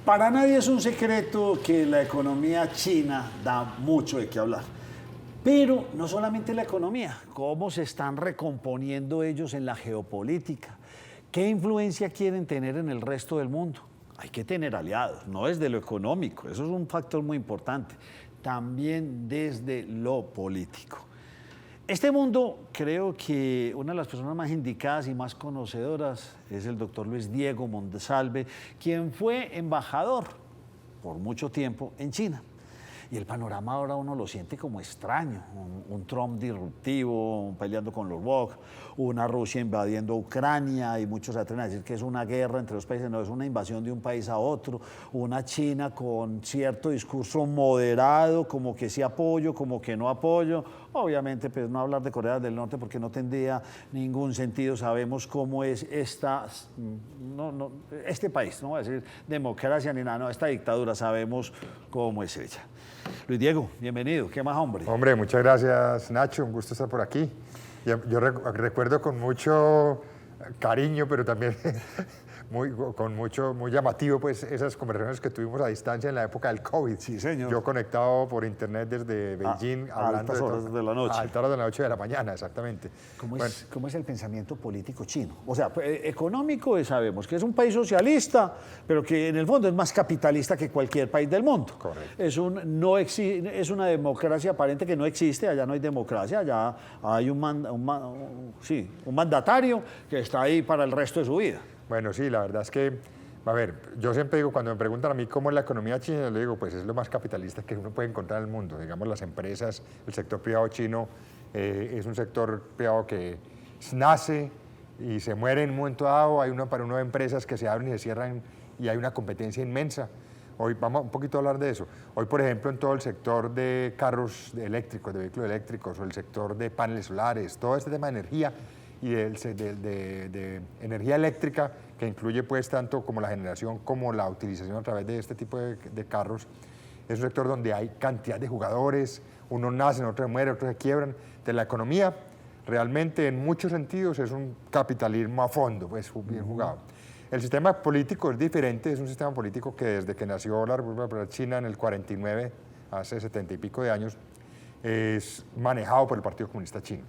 Para nadie es un secreto que la economía china da mucho de qué hablar. Pero no solamente la economía, cómo se están recomponiendo ellos en la geopolítica, qué influencia quieren tener en el resto del mundo. Hay que tener aliados, no desde lo económico, eso es un factor muy importante, también desde lo político. Este mundo, creo que una de las personas más indicadas y más conocedoras es el doctor Luis Diego Monsalve, quien fue embajador por mucho tiempo en China. Y el panorama ahora uno lo siente como extraño, un Trump disruptivo, peleando con los woke, una Rusia invadiendo Ucrania y muchos se atreven a decir que es una guerra entre los países, no, es una invasión de un país a otro, una China con cierto discurso moderado, como que sí apoyo, como que no apoyo, obviamente pues no hablar de Corea del Norte porque no tendría ningún sentido, sabemos cómo es este país, no voy a decir democracia ni nada, no, esta dictadura, sabemos cómo es ella. Luis Diego, bienvenido. ¿Qué más, hombre? Hombre, muchas gracias, Nacho. Un gusto estar por aquí. Yo recuerdo con mucho cariño, pero también muy llamativo, pues, esas conversaciones que tuvimos a distancia en la época del COVID. Sí, señor. Yo conectado por internet desde Beijing, hablando altas horas de la noche. A altas horas de la noche de la mañana, exactamente. ¿Cómo es el pensamiento político chino? O sea, económico sabemos que es un país socialista, pero que en el fondo es más capitalista que cualquier país del mundo. Correcto. Es una democracia aparente que no existe, allá no hay democracia, allá hay un mandatario que está ahí para el resto de su vida. Bueno, sí, la verdad es que, a ver, yo siempre digo, cuando me preguntan a mí cómo es la economía china, yo le digo, pues es lo más capitalista que uno puede encontrar en el mundo. Digamos, las empresas, el sector privado chino es un sector privado que nace y se muere en un momento dado. Hay para uno empresas que se abren y se cierran y hay una competencia inmensa. Hoy vamos un poquito a hablar de eso. Hoy, por ejemplo, en todo el sector de carros eléctricos, de vehículos eléctricos, o el sector de paneles solares, todo este tema de energía y de energía eléctrica, que incluye pues tanto como la generación como la utilización a través de este tipo de carros, es un sector donde hay cantidad de jugadores, unos nacen, otros mueren, otros se quiebran. De la economía, realmente en muchos sentidos es un capitalismo a fondo, pues bien jugado. El sistema político es diferente, es un sistema político que desde que nació la República Popular China en el 49, hace 70 y pico de años, es manejado por el Partido Comunista Chino.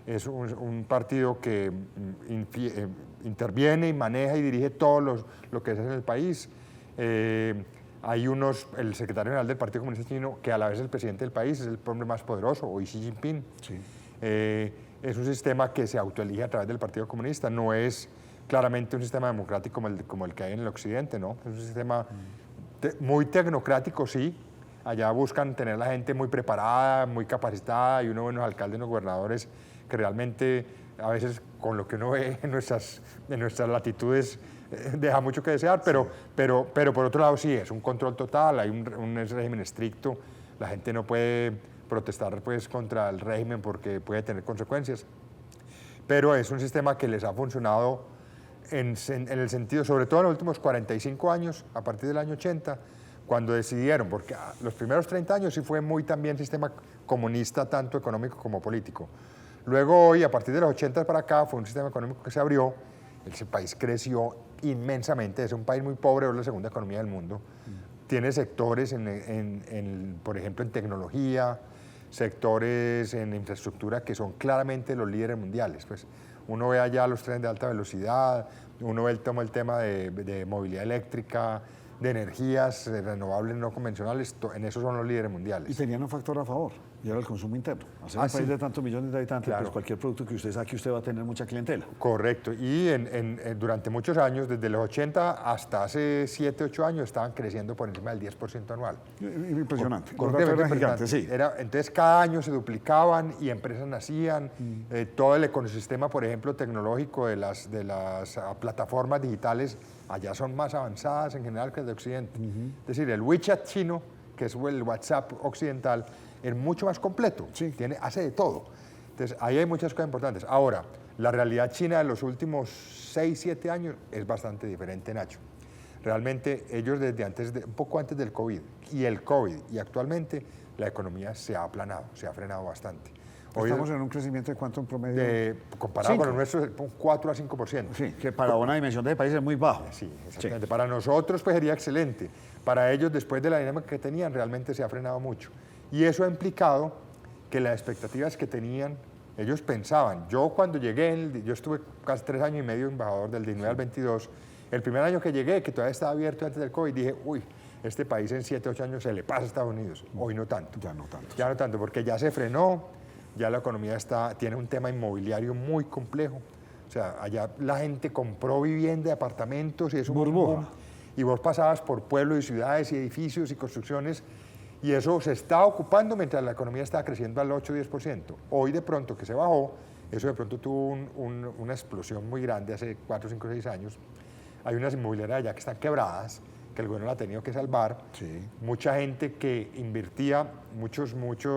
Es un partido que interviene y maneja y dirige todo lo que es en el país. Hay el secretario general del Partido Comunista Chino, que a la vez es el presidente del país, es el hombre más poderoso, hoy Xi Jinping. Sí. Es un sistema que se autoelige a través del Partido Comunista, no es claramente un sistema democrático como el que hay en el occidente, ¿no? Es un sistema muy tecnocrático, sí. Allá buscan tener la gente muy preparada, muy capacitada y unos buenos alcaldes, unos gobernadores que realmente a veces con lo que uno ve en nuestras latitudes deja mucho que desear, pero por otro lado sí, es un control total, hay un régimen estricto, la gente no puede protestar pues contra el régimen porque puede tener consecuencias, pero es un sistema que les ha funcionado en el sentido, sobre todo en los últimos 45 años, a partir del año 80, cuando decidieron, porque los primeros 30 años sí fue muy también sistema comunista, tanto económico como político. Luego hoy, a partir de los 80 para acá, fue un sistema económico que se abrió, ese país creció inmensamente, es un país muy pobre, es la segunda economía del mundo, tiene sectores, por ejemplo, en tecnología, sectores en infraestructura que son claramente los líderes mundiales. Pues uno ve allá los trenes de alta velocidad, uno ve el tema de movilidad eléctrica, de energías renovables no convencionales, en eso son los líderes mundiales. Y tenían un factor a favor, y era el consumo interno. Hacer un país de tantos millones de habitantes, claro, pues cualquier producto que usted saque, usted va a tener mucha clientela. Correcto, y durante muchos años, desde los 80 hasta hace 7, 8 años, estaban creciendo por encima del 10% anual. Impresionante. Impresionante. Sí. Entonces, cada año se duplicaban y empresas nacían. Todo el ecosistema, por ejemplo, tecnológico de las plataformas digitales, allá son más avanzadas en general que el de Occidente. Es decir, el WeChat chino, que es el WhatsApp occidental, es mucho más completo, sí, hace de todo. Entonces, ahí hay muchas cosas importantes. Ahora, la realidad china de los últimos 6, 7 años es bastante diferente, Nacho. Realmente ellos desde un poco antes del COVID y actualmente la economía se ha aplanado, se ha frenado bastante. Estamos en un crecimiento de cuánto en promedio. Comparado con el nuestro, 4 a 5%. Sí, que para una dimensión de país es muy bajo. Sí, exactamente. Sí. Para nosotros pues sería excelente. Para ellos, después de la dinámica que tenían, realmente se ha frenado mucho. Y eso ha implicado que las expectativas que tenían, ellos pensaban, yo cuando llegué, yo estuve casi 3 años y medio embajador del 19 al 22, el primer año que llegué, que todavía estaba abierto antes del COVID, dije, uy, este país en 7, 8 años se le pasa a Estados Unidos. Hoy no tanto. Ya no tanto. Ya no tanto, porque ya se frenó, ya la economía tiene un tema inmobiliario muy complejo. O sea, allá la gente compró vivienda, apartamentos y es un burbuja. Y vos pasabas por pueblos y ciudades y edificios y construcciones y eso se está ocupando mientras la economía estaba creciendo al 8 o 10%. Hoy de pronto que se bajó, eso de pronto tuvo una explosión muy grande hace 4, 5, 6 años. Hay unas inmobiliarias ya que están quebradas, que el gobierno la ha tenido que salvar. Sí. Mucha gente que invertía,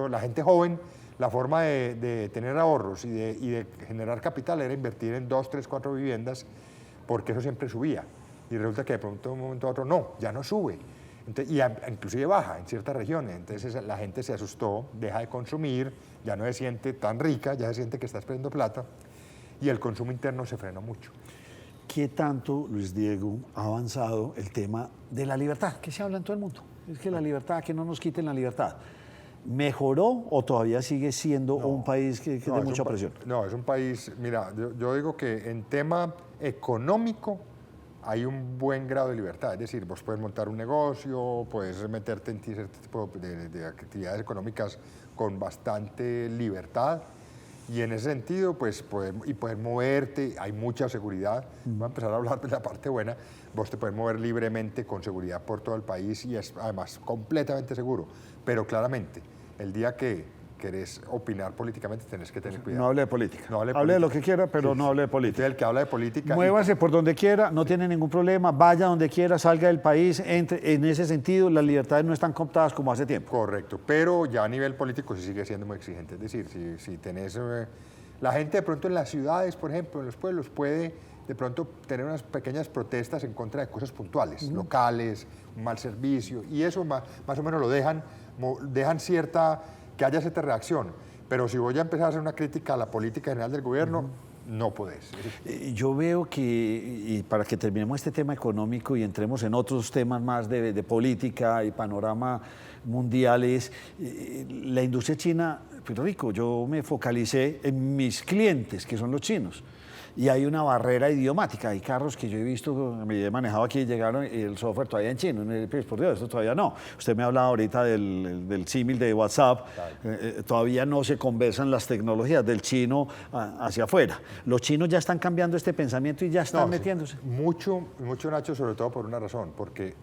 la gente joven, la forma de tener ahorros y de generar capital era invertir en 2, 3, 4 viviendas, porque eso siempre subía. Y resulta que de pronto de un momento a otro no, ya no sube. Entonces, inclusive baja en ciertas regiones. Entonces la gente se asustó, deja de consumir, ya no se siente tan rica, ya se siente que está perdiendo plata y el consumo interno se frenó mucho. ¿Qué tanto, Luis Diego, ha avanzado el tema de la libertad? ¿Qué se habla en todo el mundo? Es que la libertad, que no nos quiten la libertad. ¿Mejoró o todavía sigue siendo un país que tiene mucha presión? No, es un país, mira, yo digo que en tema económico hay un buen grado de libertad, es decir, vos puedes montar un negocio, puedes meterte en cierto tipo de actividades económicas con bastante libertad y en ese sentido, pues, puedes moverte, hay mucha seguridad. Voy a empezar a hablar de la parte buena, vos te puedes mover libremente con seguridad por todo el país y es además completamente seguro, pero claramente, el día que querés opinar políticamente, tenés que tener cuidado. No hable de política. No hable de lo que quiera, pero sí, no hable de política. El que habla de política... Muévase por donde quiera, no tiene ningún problema, vaya donde quiera, salga del país, entre. En ese sentido, las libertades no están cooptadas como hace tiempo. Correcto, pero ya a nivel político sí sigue siendo muy exigente. Es decir, si tenés... la gente de pronto en las ciudades, por ejemplo, en los pueblos, puede de pronto tener unas pequeñas protestas en contra de cosas puntuales, locales, un mal servicio, y eso más o menos lo dejan cierta... que haya cierta reacción, pero si voy a empezar a hacer una crítica a la política general del gobierno, no podés. Yo veo que, y para que terminemos este tema económico y entremos en otros temas más de política y panorama mundiales, la industria china, pues rico, yo me focalicé en mis clientes, que son los chinos. Y hay una barrera idiomática. Hay carros que yo he visto, me he manejado aquí, llegaron y el software todavía en chino. Pues por Dios, esto todavía no. Usted me ha hablado ahorita del símil de WhatsApp. Todavía no se conversan las tecnologías del chino hacia afuera. Los chinos ya están cambiando este pensamiento y ya están metiéndose. Sí. Mucho, Nacho, sobre todo por una razón, porque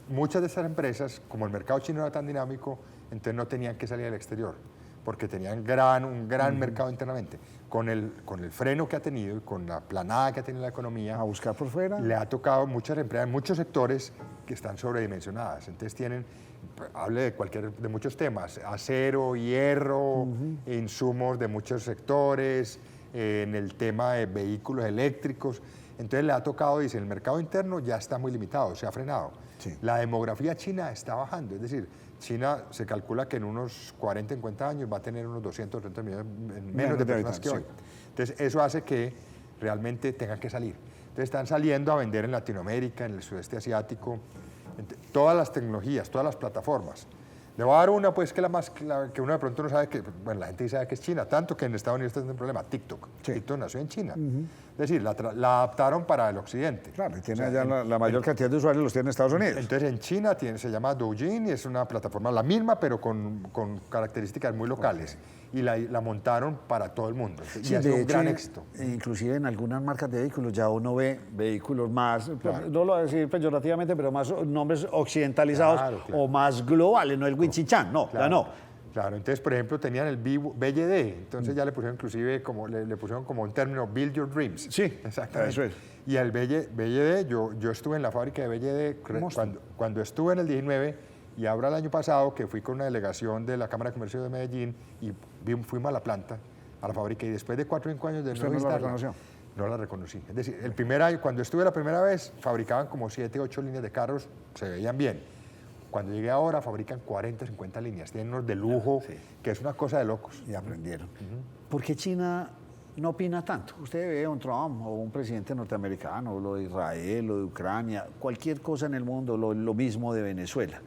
muchas de estas empresas, como el mercado chino era tan dinámico, entonces no tenían que salir al exterior, porque tenían un gran mercado internamente. Con el freno que ha tenido y con la planada que ha tenido la economía, a buscar por fuera, le ha tocado muchas empresas, muchos sectores que están sobredimensionadas. Entonces tienen, hable de muchos temas, acero, hierro, insumos de muchos sectores, en el tema de vehículos eléctricos. Entonces le ha tocado, dice, el mercado interno ya está muy limitado, se ha frenado. Sí. La demografía china está bajando, es decir, China se calcula que en unos 40, 50 años va a tener unos 230 millones menos de personas que hoy. Entonces, eso hace que realmente tengan que salir. Entonces, están saliendo a vender en Latinoamérica, en el sudeste asiático, todas las tecnologías, todas las plataformas. Le voy a dar una, pues, que uno de pronto no sabe que, bueno, la gente sabe que es China, tanto que en Estados Unidos está teniendo un problema, TikTok. Sí. TikTok nació en China. Es decir, la adaptaron para el occidente. Claro, y tiene allá la mayor cantidad de usuarios los tiene en Estados Unidos. Entonces, en China se llama Douyin y es una plataforma la misma, pero con características muy locales. Y la montaron para todo el mundo. Sí, y ha sido un gran éxito. Inclusive en algunas marcas de vehículos ya uno ve vehículos más, claro, no lo voy a decir peyorativamente, pero más nombres occidentalizados, claro. O más globales, no el Winchinchán, no, claro, ya no. Claro, entonces, por ejemplo, tenían el BYD, entonces ya le pusieron inclusive, le pusieron como un término, Build Your Dreams. Sí, exactamente. Eso es. Y el BYD, yo estuve en la fábrica de BYD cuando estuve en el 19, y ahora el año pasado que fui con una delegación de la Cámara de Comercio de Medellín y fuimos a la planta, a la fábrica, y después de 4 o 5 años de no la reconoció. No la reconocí. Es decir, el primer año, cuando estuve la primera vez, fabricaban como 7, 8 líneas de carros, se veían bien. Cuando llegué ahora fabrican 40, 50 líneas, tienen unos de lujo, Sí. que es una cosa de locos. Y aprendieron. ¿Por qué China no opina tanto? Usted ve a un Trump o un presidente norteamericano, lo de Israel, lo de Ucrania, cualquier cosa en el mundo, lo mismo de Venezuela.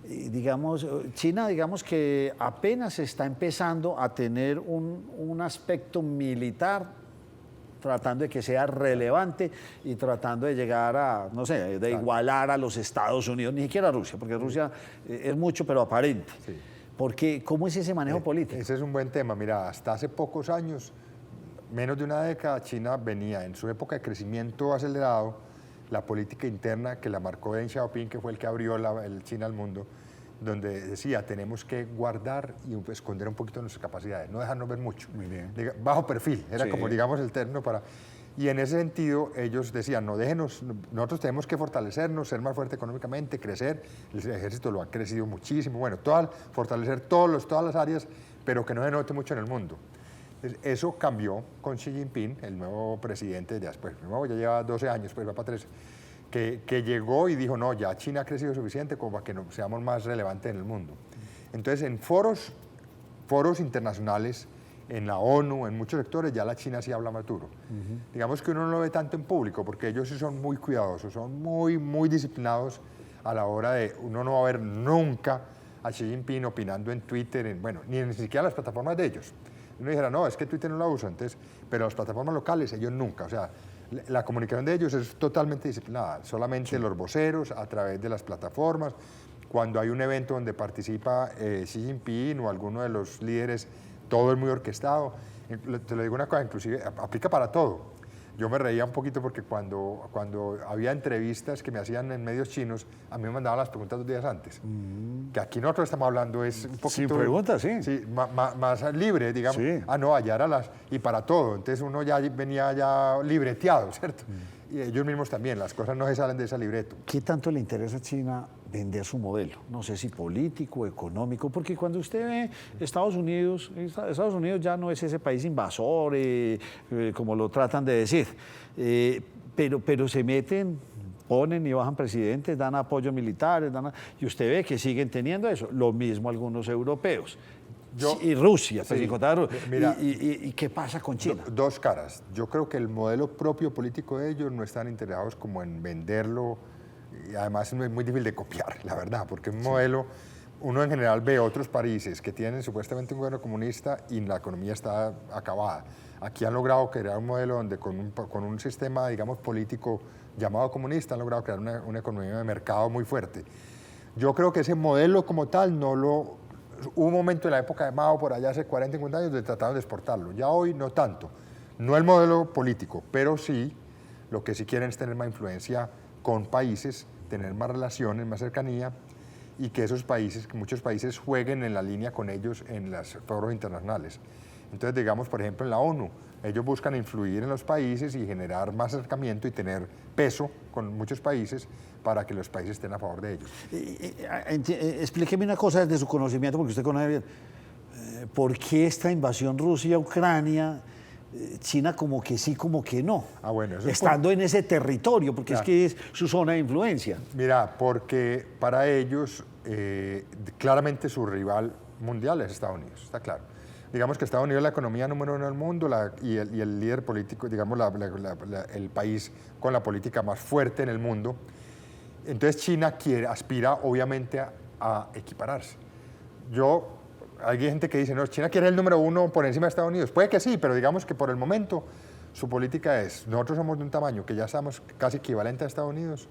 Digamos, China, digamos que apenas está empezando a tener un aspecto militar, tratando de que sea relevante y tratando de llegar a, no sé, de igualar a los Estados Unidos, ni siquiera a Rusia, porque Rusia es mucho, pero aparente. Sí. Porque, ¿cómo es ese manejo político? Ese es un buen tema. Mira, hasta hace pocos años, menos de una década, China venía en su época de crecimiento acelerado, la política interna que la marcó Deng Xiaoping, que fue el que abrió el China al mundo, donde decía, tenemos que guardar y esconder un poquito nuestras capacidades, no dejarnos ver mucho. Muy bien. Bajo perfil, era Sí. como, digamos, el término para... Y en ese sentido, ellos decían, no déjenos, nosotros tenemos que fortalecernos, ser más fuerte económicamente, crecer. El ejército lo ha crecido muchísimo, bueno, fortalecer todas las áreas, pero que no se note mucho en el mundo. Entonces, eso cambió con Xi Jinping, el nuevo presidente, ya lleva 12 años, pues va para 13, que llegó y dijo, no, ya China ha crecido suficiente como para que seamos más relevantes en el mundo. Entonces, en foros internacionales, en la ONU, en muchos sectores, ya la China sí habla más duro. Digamos que uno no lo ve tanto en público, porque ellos sí son muy cuidadosos, son muy, muy disciplinados a la hora de... Uno no va a ver nunca a Xi Jinping opinando en Twitter, bueno, ni siquiera las plataformas de ellos. Uno dijera, no, es que Twitter no la usa, entonces, pero las plataformas locales, ellos nunca, o sea, la comunicación de ellos es totalmente disciplinada, solamente los voceros a través de las plataformas. Cuando hay un evento donde participa Xi Jinping o alguno de los líderes, todo es muy orquestado. Te lo digo una cosa, inclusive aplica para todo. Yo me reía un poquito porque cuando había entrevistas que me hacían en medios chinos, a mí me mandaban las preguntas 2 días antes. Que aquí nosotros estamos hablando es un poquito... Sin preguntas, sí. Sí, más libre, digamos. Sí. No, allá era y para todo. Entonces uno ya venía ya libreteado, ¿cierto? Y ellos mismos también, las cosas no se salen de ese libreto. ¿Qué tanto le interesa a China vender su modelo? No sé si político, económico, porque cuando usted ve Estados Unidos ya no es ese país invasor, como lo tratan de decir, pero se meten, ponen y bajan presidentes, dan apoyo militares, y usted ve que siguen teniendo eso. Lo mismo algunos europeos. Y Rusia, pues, Sí, sin contar Rusia. mira, ¿Y qué pasa con China? Dos caras. Yo creo que el modelo propio político de ellos no están interesados como en venderlo, y además es muy difícil de copiar, la verdad, porque un modelo, uno en general ve otros países que tienen supuestamente un gobierno comunista y la economía está acabada. Aquí han logrado crear un modelo donde con un sistema, digamos, político llamado comunista, han logrado crear una economía de mercado muy fuerte. Yo creo que ese modelo como tal Hubo un momento en la época de Mao, por allá hace 40, 50 años, de trataron de exportarlo. Ya hoy no tanto. No el modelo político, pero sí, lo que sí quieren es tener más influencia con países, tener más relaciones, más cercanía, y que muchos países jueguen en la línea con ellos en los foros internacionales. Entonces, digamos, por ejemplo, en la ONU, ellos buscan influir en los países y generar más acercamiento y tener peso con muchos países para que los países estén a favor de ellos. Explíqueme una cosa desde su conocimiento, porque usted conoce bien. ¿Por qué esta invasión Rusia-Ucrania, China como que sí, como que no? Bueno, eso estando en ese territorio, porque claro, es que es su zona de influencia. Mira, porque para ellos, claramente su rival mundial es Estados Unidos, está claro. Digamos que Estados Unidos es la economía número 1 del mundo y el líder político, digamos, el país con la política más fuerte en el mundo. Entonces China aspira obviamente a equipararse. Hay gente que dice, no, China quiere el número 1 por encima de Estados Unidos. Puede que sí, pero digamos que por el momento su política es, nosotros somos de un tamaño que ya estamos casi equivalente a Estados Unidos,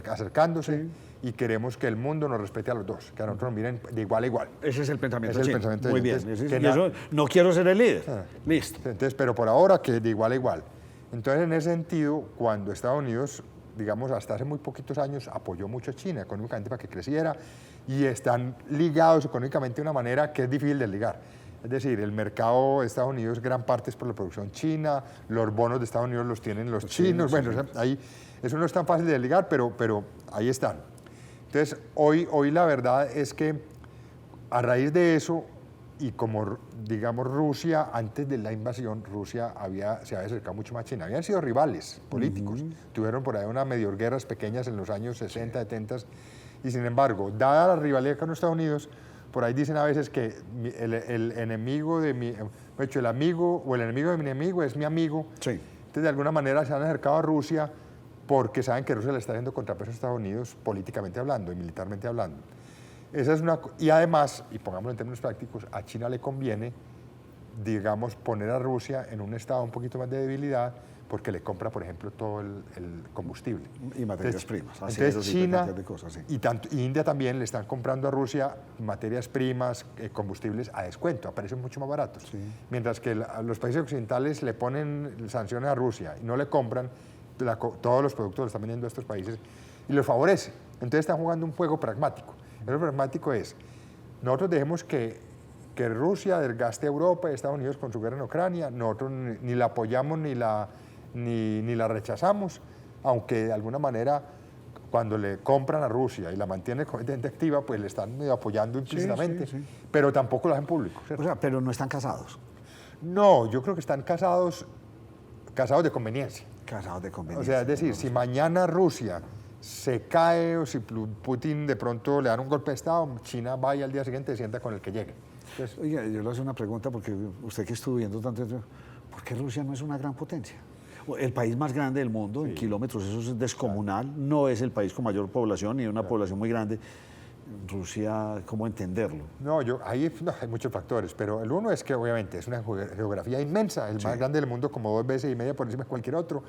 acercándose, y queremos que el mundo nos respete a los dos, que a nosotros nos miren de igual a igual. Ese es el pensamiento Ese es el chino. pensamiento Muy chino. bien. Eso, no quiero ser el líder. Listo. Entonces, pero por ahora que de igual a igual. Entonces, en ese sentido, cuando Estados Unidos, digamos, hasta hace muy poquitos años, apoyó mucho a China económicamente para que creciera, y están ligados económicamente de una manera que es difícil de ligar. Es decir, el mercado de Estados Unidos, gran parte es por la producción china, los bonos de Estados Unidos los tienen los chinos, bueno, ahí, eso no es tan fácil de ligar, pero ahí están. Entonces, hoy la verdad es que a raíz de eso, y como digamos Rusia, antes de la invasión, Rusia se había acercado mucho más a China. Habían sido rivales políticos. Tuvieron por ahí unas medio guerras pequeñas en los años 60, 70, Y sin embargo, dada la rivalidad con los Estados Unidos, por ahí dicen a veces que el enemigo de mi, de hecho, el amigo o el enemigo de mi enemigo es mi amigo. Sí. Entonces, de alguna manera se han acercado a Rusia porque saben que Rusia le está haciendo contrapeso a Estados Unidos políticamente hablando y militarmente hablando. Esa es y además, y pongámoslo en términos prácticos, a China le conviene, digamos, poner a Rusia en un estado un poquito más de debilidad porque le compra, por ejemplo, todo el combustible. Y materias primas. Entonces China de cosas, sí. y India también le están comprando a Rusia materias primas, combustibles a descuento, a precios mucho más baratos. Sí. Mientras que los países occidentales le ponen sanciones a Rusia y no le compran, todos los productos los están vendiendo a estos países y los favorece. Entonces están jugando un juego pragmático. El pragmático es, nosotros dejemos que Rusia desgaste a Europa y Estados Unidos con su guerra en Ucrania, nosotros ni la apoyamos ni la rechazamos, aunque de alguna manera cuando le compran a Rusia y la mantienen completamente activa, pues le están medio apoyando implícitamente, sí. pero tampoco lo hacen público, ¿cierto? O sea, pero no están casados. No, yo creo que están casados de conveniencia. Casados de conveniencia. O sea, es decir, si mañana Rusia se cae o si Putin de pronto le dan un golpe de Estado, China va y al día siguiente se sienta con el que llegue. Entonces, oiga, yo le hago una pregunta porque usted que estuvo viendo tanto, ¿por qué Rusia no es una gran potencia? El país más grande del mundo, en kilómetros, eso es descomunal, no es el país con mayor población ni una población muy grande. Rusia, ¿cómo entenderlo? No, hay muchos factores, pero el uno es que obviamente es una geografía inmensa, el más grande del mundo, como 2 veces y media por encima de cualquier otro,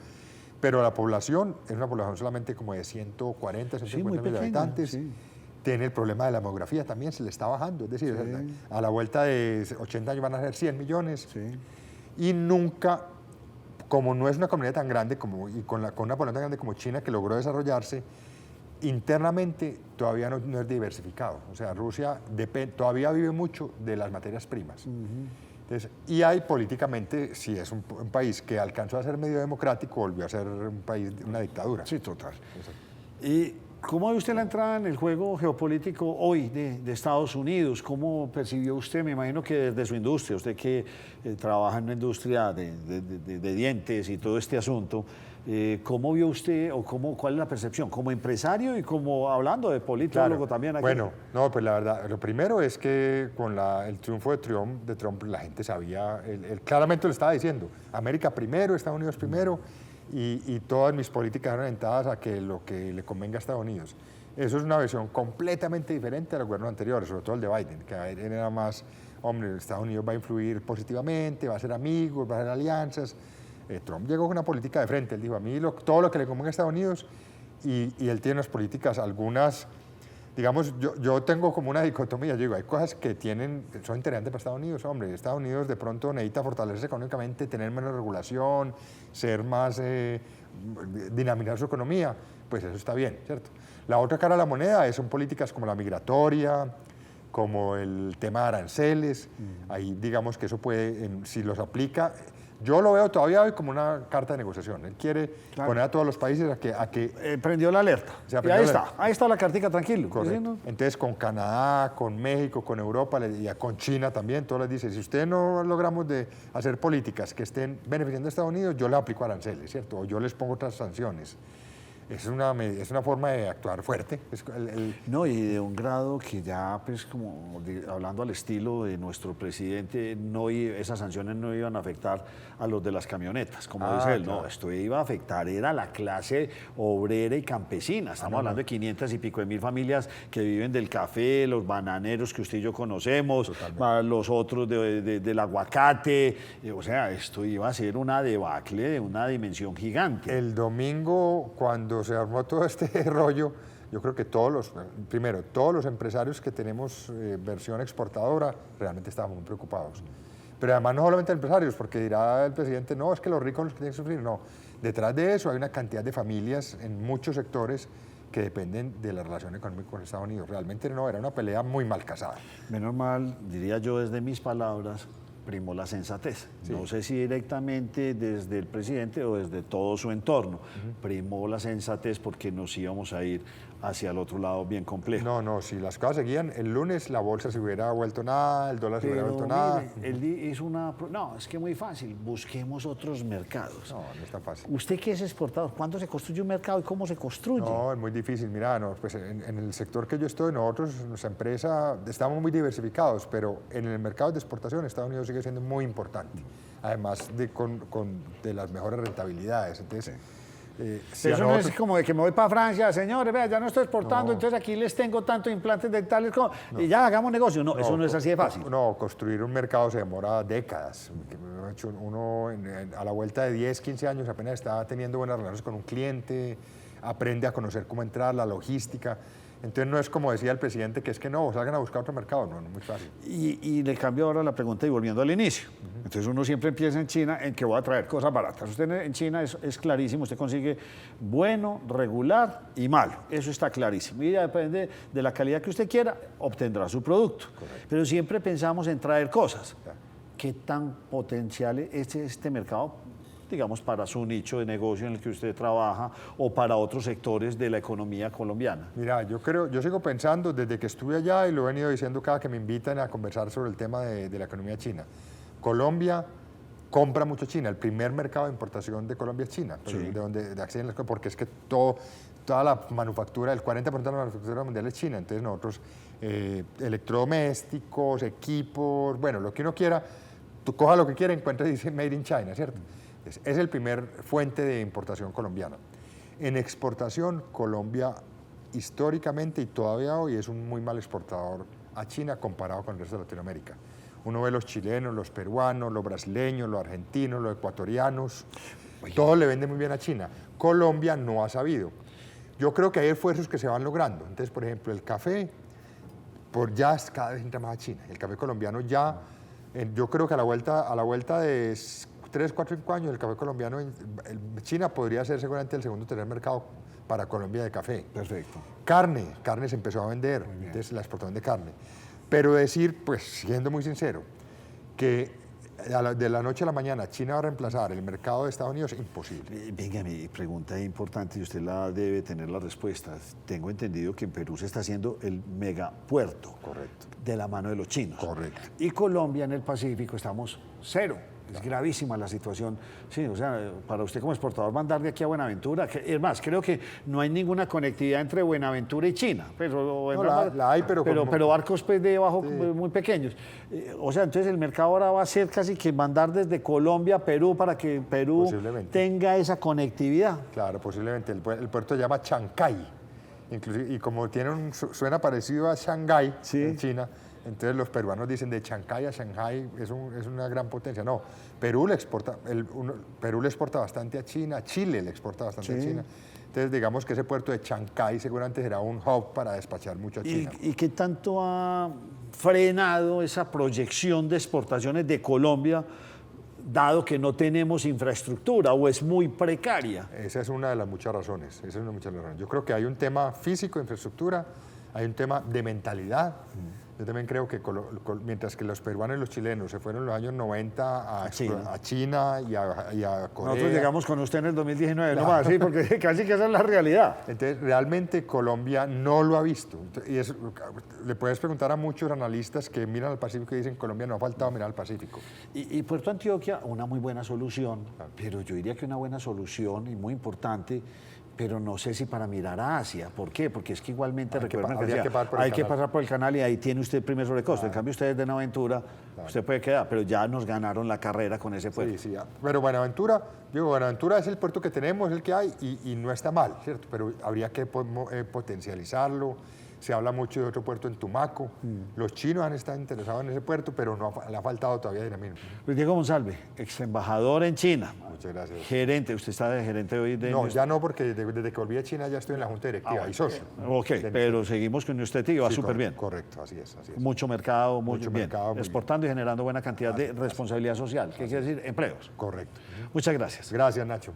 pero la población es una población solamente como de 140, 150 millones de habitantes. Sí. Tiene el problema de la demografía también, se le está bajando, es decir, a la vuelta de 80 años van a ser 100 millones. Sí. Y nunca, como no es una comunidad tan grande y con una población tan grande como China que logró desarrollarse, internamente todavía no es diversificado. O sea, Rusia todavía vive mucho de las materias primas. Entonces, y hay políticamente, si es un país que alcanzó a ser medio democrático, volvió a ser un país, una dictadura. Sí, total. ¿Y cómo ve usted la entrada en el juego geopolítico hoy de Estados Unidos? ¿Cómo percibió usted? Me imagino que desde su industria, usted que trabaja en una industria de dientes y todo este asunto, ¿cómo vio usted o cuál es la percepción? Como empresario y como hablando de politólogo claro. también aquí. Bueno, no, pues la verdad, lo primero es que con el triunfo de Trump la gente sabía, claramente lo estaba diciendo, América primero, Estados Unidos primero, y todas mis políticas eran orientadas a que lo que le convenga a Estados Unidos. Eso es una versión completamente diferente a los gobiernos anteriores, sobre todo el de Biden, que era más, hombre, Estados Unidos va a influir positivamente, va a ser amigos, va a hacer alianzas. Trump llegó con una política de frente, él dijo, a mí todo lo que le convenga a Estados Unidos, y él tiene unas políticas, algunas, digamos, yo tengo como una dicotomía, yo digo, hay cosas que son interesantes para Estados Unidos, hombre, Estados Unidos de pronto necesita fortalecerse económicamente, tener menos regulación, ser más, dinamizar su economía, pues eso está bien, ¿cierto? La otra cara de la moneda son políticas como la migratoria, como el tema de aranceles, ahí digamos que eso puede, si los aplica, yo lo veo todavía hoy como una carta de negociación. Él quiere poner a todos los países a que prendió la alerta. Y ahí está la cartica, tranquilo. Correcto. Entonces, con Canadá, con México, con Europa y con China también, todos les dice, si ustedes no logramos de hacer políticas que estén beneficiando a Estados Unidos, yo les aplico aranceles, ¿cierto? O yo les pongo otras sanciones. Es una forma de actuar fuerte. No, y de un grado que ya, pues, como hablando al estilo de nuestro presidente, esas sanciones no iban a afectar a los de las camionetas, como dice él. Claro. No, esto iba a afectar, era la clase obrera y campesina. Estamos hablando de 500 y pico de mil familias que viven del café, los bananeros que usted y yo conocemos, los otros del aguacate. O sea, esto iba a ser una debacle de una dimensión gigante. El domingo, cuando se armó todo este rollo, yo creo que todos los empresarios que tenemos versión exportadora realmente estábamos muy preocupados. Pero además no solamente empresarios, porque dirá el presidente, no, es que los ricos son los que tienen que sufrir. No, detrás de eso hay una cantidad de familias en muchos sectores que dependen de la relación económica con Estados Unidos. Realmente no, era una pelea muy mal casada. Menos mal, diría yo desde mis palabras, primó la sensatez. Sí. No sé si directamente desde el presidente o desde todo su entorno. Primó la sensatez porque nos íbamos a ir hacia el otro lado bien complejo. No, no, si las cosas seguían, el lunes la bolsa se hubiera vuelto nada, el dólar se hubiera vuelto nada. No, es que muy fácil, busquemos otros mercados. No, no está fácil. ¿Usted qué es exportador? ¿Cuándo se construye un mercado y cómo se construye? No, es muy difícil. Mira, no, pues en el sector que yo estoy, nosotros, nuestra empresa, estamos muy diversificados, pero en el mercado de exportación Estados Unidos sigue siendo muy importante, además de las mejores rentabilidades. Entonces, si eso no es como de que me voy para Francia, señores, vea, ya no estoy exportando, entonces aquí les tengo tantos implantes dentales y ya hagamos negocio. No, eso no es así de fácil. No, construir un mercado se demora décadas. Uno a la vuelta de 10, 15 años apenas está teniendo buenas relaciones con un cliente, aprende a conocer cómo entrar, la logística. Entonces no es como decía el presidente, que es que no, salgan a buscar otro mercado, no, no es muy fácil. Y le cambio ahora la pregunta y volviendo al inicio. Entonces uno siempre empieza en China en que voy a traer cosas baratas. Usted en China es clarísimo, usted consigue bueno, regular y malo, eso está clarísimo. Y ya depende de la calidad que usted quiera, obtendrá su producto. Correcto. Pero siempre pensamos en traer cosas. ¿Qué tan potencial es este mercado, digamos, para su nicho de negocio en el que usted trabaja o para otros sectores de la economía colombiana? Mira, yo sigo pensando desde que estuve allá y lo he venido diciendo cada que me invitan a conversar sobre el tema de la economía china. Colombia compra mucho China, el primer mercado de importación de Colombia es China, sí. Porque es que toda la manufactura, el 40% de la manufactura mundial es China, entonces nosotros electrodomésticos, equipos, bueno, lo que uno quiera, tú coja lo que quiera, encuentra y dice Made in China, ¿cierto? Es el primer fuente de importación colombiana. En exportación, Colombia históricamente y todavía hoy es un muy mal exportador a China comparado con el resto de Latinoamérica. Uno ve los chilenos, los peruanos, los brasileños, los argentinos, los ecuatorianos, todos le venden muy bien a China. Colombia no ha sabido. Yo creo que hay esfuerzos que se van logrando. Entonces, por ejemplo, el café, ya cada vez entra más a China. El café colombiano ya, yo creo que a la vuelta de 3, 4, 5 años, el café colombiano, China podría ser seguramente el segundo o tercer mercado para Colombia de café. Perfecto. Carne se empezó a vender, entonces la exportación de carne. Pero decir, pues siendo muy sincero, que de la noche a la mañana China va a reemplazar el mercado de Estados Unidos, imposible. Venga, mi pregunta es importante y usted la debe tener la respuesta. Tengo entendido que en Perú se está haciendo el megapuerto. Correcto. De la mano de los chinos. Correcto. Y Colombia en el Pacífico estamos cero. Es gravísima la situación. Sí, o sea, para usted como exportador mandar de aquí a Buenaventura, es más, creo que no hay ninguna conectividad entre Buenaventura y China. Pero, no, la hay, pero barcos pues, de abajo sí. Muy pequeños. O sea, entonces el mercado ahora va a ser casi que mandar desde Colombia a Perú para que Perú tenga esa conectividad. Claro, posiblemente. El puerto se llama Chancay. Y como suena parecido a Shanghái, sí. En China, entonces los peruanos dicen de Chancay a Shanghái es una gran potencia. No, Perú le exporta bastante a China, Chile le exporta bastante a China. Entonces digamos que ese puerto de Chancay seguramente será un hub para despachar mucho a China. ¿Y qué tanto ha frenado esa proyección de exportaciones de Colombia, dado que no tenemos infraestructura o es muy precaria? Esa es una de las muchas razones. Yo creo que hay un tema físico, infraestructura, hay un tema de mentalidad. Yo también creo que mientras que los peruanos y los chilenos se fueron en los años 90 a China y a Corea. Nosotros llegamos con usted en el 2019, no más, sí, porque casi que esa es la realidad. Entonces, realmente Colombia no lo ha visto. Y le puedes preguntar a muchos analistas que miran al Pacífico y dicen Colombia no ha faltado mirar al Pacífico. Y Puerto Antioquia, una muy buena solución, pero yo diría que una buena solución y muy importante, pero no sé si para mirar a Asia. ¿Por qué? Porque es que igualmente hay que pasar por el canal y ahí tiene usted el primer sobrecosto. En cambio, ustedes de Buenaventura, usted puede quedar, pero ya nos ganaron la carrera con ese puerto. Sí, pero Buenaventura es el puerto que tenemos, es el que hay y no está mal, ¿cierto? Pero habría que potencializarlo. Se habla mucho de otro puerto en Tumaco. Los chinos han estado interesados en ese puerto, pero le ha faltado todavía dinamismo. Luis Diego Monsalve, ex embajador en China. Muchas gracias. Gerente, ¿usted está de gerente hoy? No, ya no, porque desde que volví a China ya estoy en la junta directiva y socio. Ok, pero seguimos con usted y va súper bien. Correcto, así es. Mucho mercado, mucho bien. Mercado, exportando y generando buena cantidad de responsabilidad social. ¿Qué quiere decir? Empleos. Correcto. Muchas gracias. Gracias, Nacho.